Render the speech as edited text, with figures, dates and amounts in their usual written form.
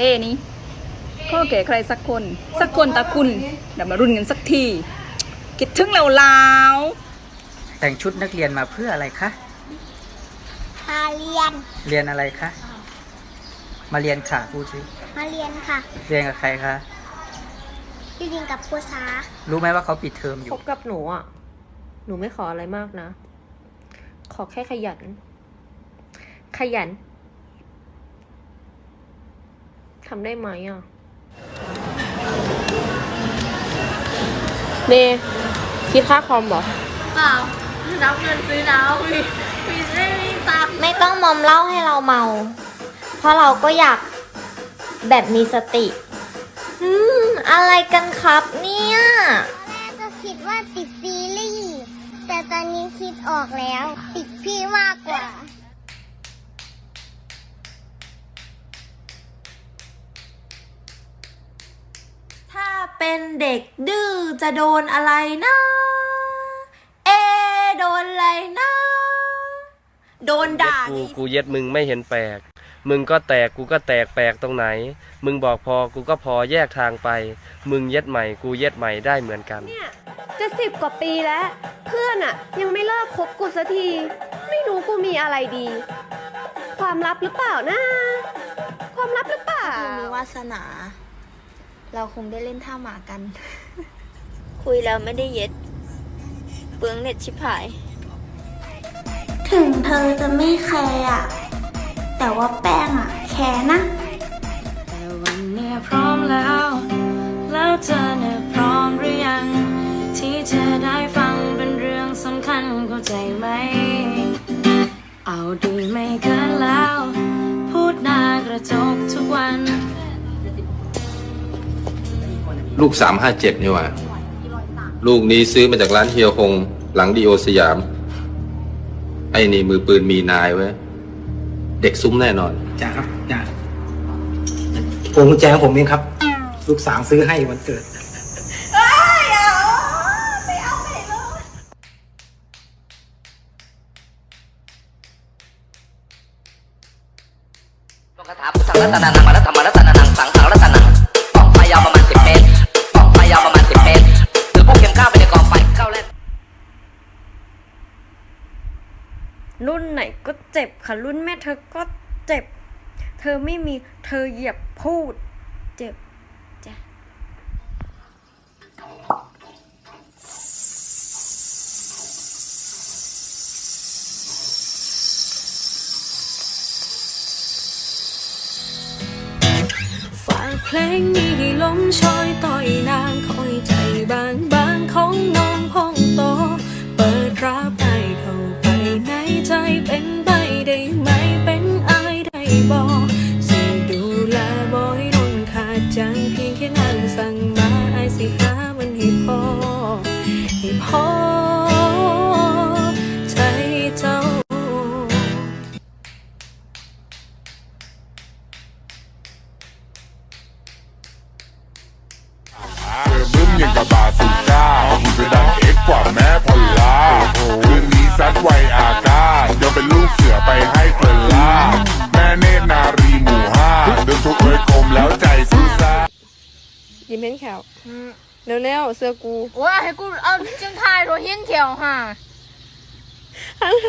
ท่นี้ข้อแก่ใครสักคนตาคุณเดี๋ยวมารุ่นกันสักทีคิดถึงแล้วแต่งชุดนักเรียนมาเพื่ออะไรคะมาเรียนเรียนอะไรคะมาเรียนค่ะพูดสิมาเรียนค่ะเรียนกับใครคะเรียนกับครูสารู้ไหมว่าเขาปิดเทอมอยู่คบกับหนูอ่ะหนูไม่ขออะไรมากนะขอแค่ขยันทำได้ไหมอ่ะเนคิดค่าคอมเหรอเปล่ารับเงินซื้อแล้วมีไม่มีตังค์ไม่ต้องมอมเล่าให้เราเมาเพราะเราก็อยากแบบมีสติอะไรกันครับเนี่ยแรกก็คิดว่าติดซีรีส์แต่ตอนนี้คิดออกแล้วติดพี่มากกว่าถ้าเป็นเด็กดื้อจะโดนอะไรนะโดนอะไรนะโดนด่ากูเย็ดมึงไม่เห็นแปลกมึงก็แตกกูก็แตกแปลกตรงไหนมึงบอกพอกูก็พอแยกทางไปมึงเย็ดใหม่กูเย็ดใหม่ได้เหมือนกันเนี่ยจะ10 กว่าปีแล้วเพื่อนอะยังไม่เลิกคบกูสักทีไม่รู้กูมีอะไรดีความลับหรือเปล่านะความลับหรือเปล่ามีวาสนาเราคงได้เล่นท่าหมากัน คุยแล้วไม่ได้เย็ดเปลืองเน็ตชิบหายถึงเธอจะไม่แคร์อะแต่ว่าแป้งอะแคร์นะแต่วันนี้พร้อมแล้วเธอเนี่ยพร้อมหรือยังที่จะได้ฟังเป็นเรื่องสำคัญเข้าใจไหมเอาดีไม่เกินแล้วพูดหน้ากระจกทุกวันลูก357นี่หว่าลูกนี้ซื้อมาจากร้านเฮียคงหลังดีโอสยามไอ้นี่มือปืนมีนายไว้เด็กซุ้มแน่นอนจ้าครับจ้าพวงกุญแจผมเองครับลูกสาวซื้อให้วันเกิดคาถาพุทธังรัตนานังมารัตธรรมรัตนานังสังขังรัตนังปล่องไฟยาวประมาณ10 เมตรปล่องไฟยาวประมาณ10 เมตรหรือพวกเข็มข้าวไปในกองไฟเข้าเล่นรุ่นไหนก็เจ็บค่ะรุ่นแม่เธอก็เจ็บเธอไม่มีเธอเหยียบพูดเจ็บจ้ะฝากเพลงนี้ให้ลมชอยต่อยนางคอยใจบางของน้องพองโตเปิดรับให้เข้าไปในใจเป็นไปได้ไหมเป็นอายได้บอกสิดูแลบ่อยโดนขาดใจเพียงแค่นั่งสั่งมาไอสิหามันให้พอใจเจ้าบึ้มยังกับบาสุก้าคุณจะดังเอ็กกว่าแม่พอลล่าคืนนี้ซัดไวอากาเดี๋ยวเป็นลูกเสือไปให้เธอล่าแม่เนตรนารีหมู่5เดินทุกเอ้ยกลมแล้วใจสู้ซ่ายิ้มเห็นแขวเร็วๆเสื้อกูว่าให้กูเอาจังทายตัวเห็นแขวห่าฮัลโหล